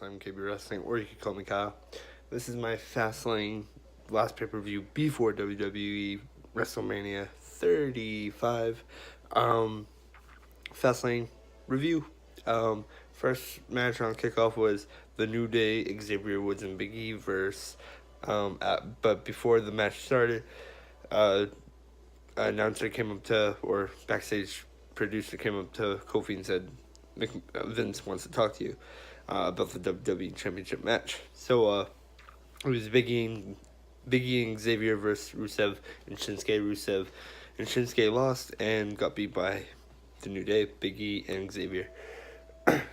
I'm KB Wrestling, or you could call me Kyle. This is my FastLane last pay-per-view before WWE WrestleMania 35. FastLane review. First match on kickoff was The New Day, Xavier Woods and Big E versus. But before the match started, an announcer came up to, or backstage producer came up to Kofi and said, Vince wants to talk to you about the WWE Championship match. So it was Biggie and Xavier versus Rusev and Shinsuke. Rusev and Shinsuke lost and got beat by the New Day, Biggie and Xavier.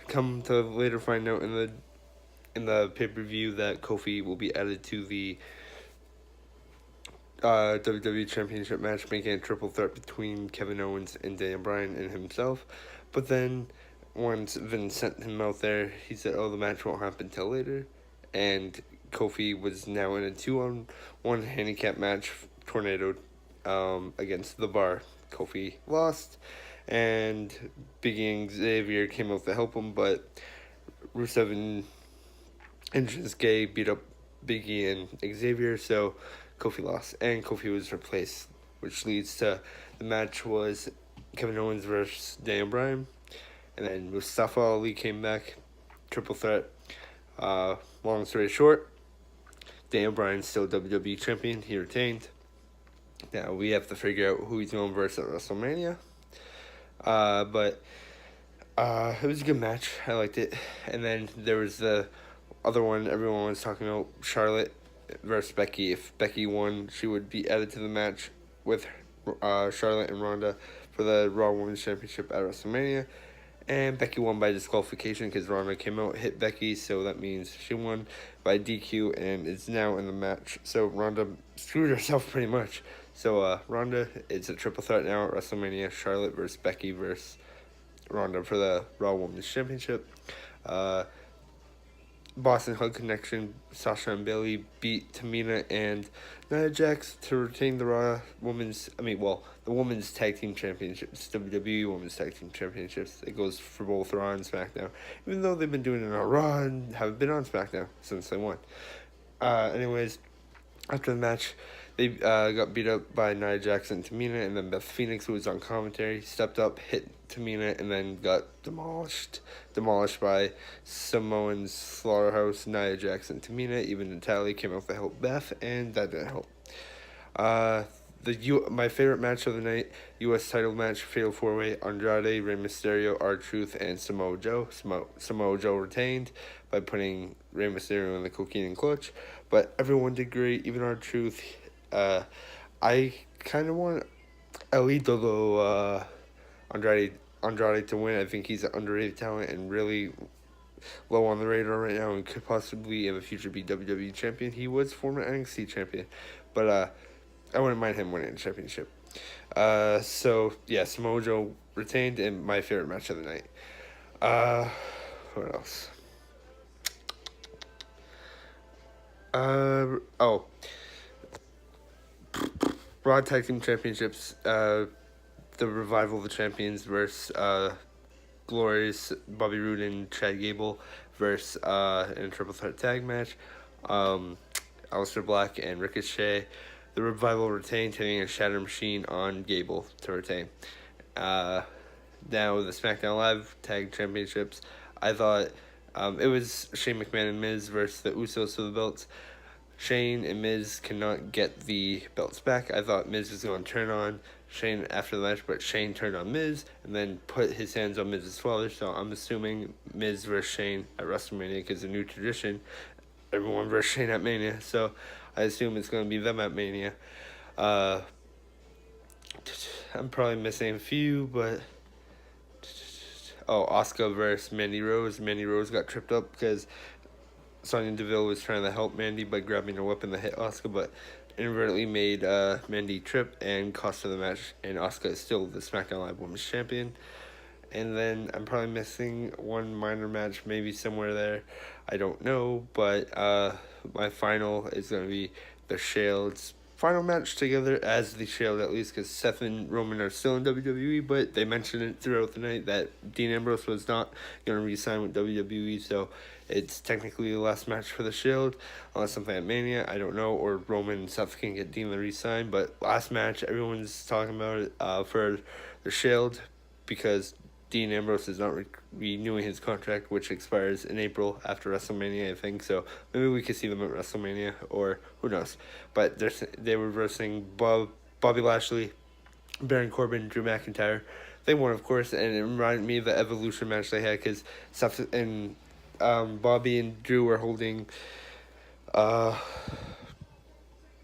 Come to later find out in the pay-per-view that Kofi will be added to the WWE Championship match, making a triple threat between Kevin Owens and Daniel Bryan and himself. But then, once Vince sent him out there, he said, the match won't happen till later. And Kofi was now in a 2-on-1 handicap match, Tornado, against The Bar. Kofi lost, and Biggie and Xavier came out to help him, but Rusev and Shinsuke beat up Biggie and Xavier, so Kofi lost, and Kofi was replaced, which leads to the match was Kevin Owens versus Daniel Bryan, and then Mustafa Ali came back, triple threat. Long story short, Daniel Bryan's still WWE champion. He retained. Now we have to figure out who he's going versus at WrestleMania. But it was a good match. I liked it. And then there was the other one everyone was talking about, Charlotte versus Becky. If Becky won, she would be added to the match with Charlotte and Ronda for the Raw Women's Championship at WrestleMania. And Becky won by disqualification because Ronda came out, hit Becky, so that means she won by DQ and is now in the match. So Ronda screwed herself pretty much. So Ronda, it's a triple threat now at WrestleMania. Charlotte versus Becky versus Ronda for the Raw Women's Championship. Boston Hug Connection, Sasha and Bayley beat Tamina and Nia Jax to retain the the Women's Tag Team Championships, WWE Women's Tag Team Championships. It goes for both Raw and SmackDown, even though they've been doing it on Raw and haven't been on SmackDown since they won. Anyways, after the match, they got beat up by Nia Jax and Tamina, and then Beth Phoenix, who was on commentary, stepped up, hit Tamina, and then got demolished by Samoan Slaughterhouse, Nia Jax, and Tamina. Even Natalia came out to help Beth, and that didn't help. My favorite match of the night, U.S. title match, Fatal 4-Way, Andrade, Rey Mysterio, R-Truth, and Samoa Joe. Samoa Joe retained by putting Rey Mysterio in the cocaine and clutch, but everyone did great, even R-Truth. I kind of want Elito Andrade to win. I think he's an underrated talent and really low on the radar right now and could possibly in the future be WWE champion. He was former NXT champion, but I wouldn't mind him winning the championship. So yeah, Samoa Joe retained in my favorite match of the night. What else? Raw Tag Team Championships, the Revival of the Champions versus Glorious, Bobby Roode and Chad Gable versus in a triple threat tag match, Aleister Black and Ricochet. The Revival retained, hitting a Shatter Machine on Gable to retain. Now the SmackDown Live Tag Championships, I thought it was Shane McMahon and Miz versus the Usos for the belts. Shane and Miz cannot get the belts back. I thought Miz was going to turn on Shane after the match, but Shane turned on Miz and then put his hands on Miz's father. So I'm assuming Miz versus Shane at WrestleMania because a new tradition, everyone versus Shane at Mania. So I assume it's going to be them at Mania. I'm probably missing a few, but Asuka versus Mandy Rose. Mandy Rose got tripped up because Sonya Deville was trying to help Mandy by grabbing a weapon to hit Asuka, but inadvertently made Mandy trip and cost her the match, and Asuka is still the SmackDown Live Women's Champion. And then I'm probably missing one minor match, maybe somewhere there. I don't know, but my final is going to be the Shields final match together as the Shield, at least, because Seth and Roman are still in WWE, but they mentioned it throughout the night that Dean Ambrose was not going to re-sign with WWE, so it's technically the last match for the Shield, unless something at Mania, I don't know, or Roman and Seth can get Dean to re-sign, but last match, everyone's talking about it for the Shield, because Dean Ambrose is not renewing his contract, which expires in April after WrestleMania, I think. So maybe we could see them at WrestleMania, or who knows. But they were versing Bobby Lashley, Baron Corbin, Drew McIntyre. They won, of course, and it reminded me of the Evolution match they had because Seth and Bobby and Drew were holding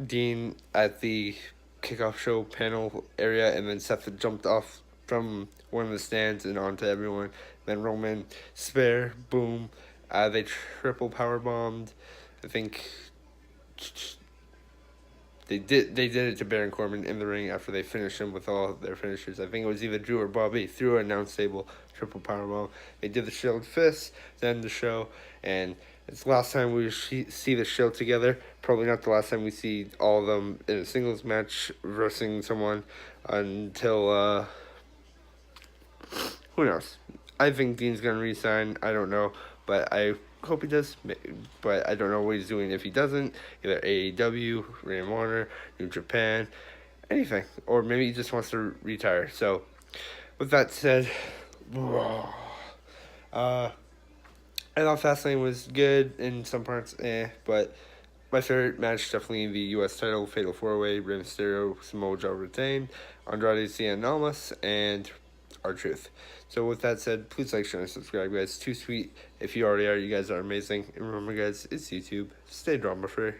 Dean at the kickoff show panel area, and then Seth jumped off from one of the stands and onto everyone. Then Roman spare, boom. They triple power bombed. I think they did it to Baron Corbin in the ring after they finished him with all their finishers. I think it was either Drew or Bobby through an announce table, triple power bomb. They did the Shield fist to end the show, and it's the last time we see the Shield together. Probably not the last time we see all of them in a singles match versing someone until who knows? I think Dean's going to resign. I don't know. But I hope he does. But I don't know what he's doing if he doesn't. Either AEW, Ring of Honor, New Japan, anything. Or maybe he just wants to retire. So, with that said, I thought FastLane was good in some parts, but my favorite match definitely the U.S. title, Fatal 4-Way, Rey Mysterio, Samoa Joe retained, Andrade Cien Almas, and R-Truth. So with that said, please like, share, and subscribe, guys. Too sweet. If you already are, you guys are amazing. And remember, guys, it's YouTube. Stay drama free.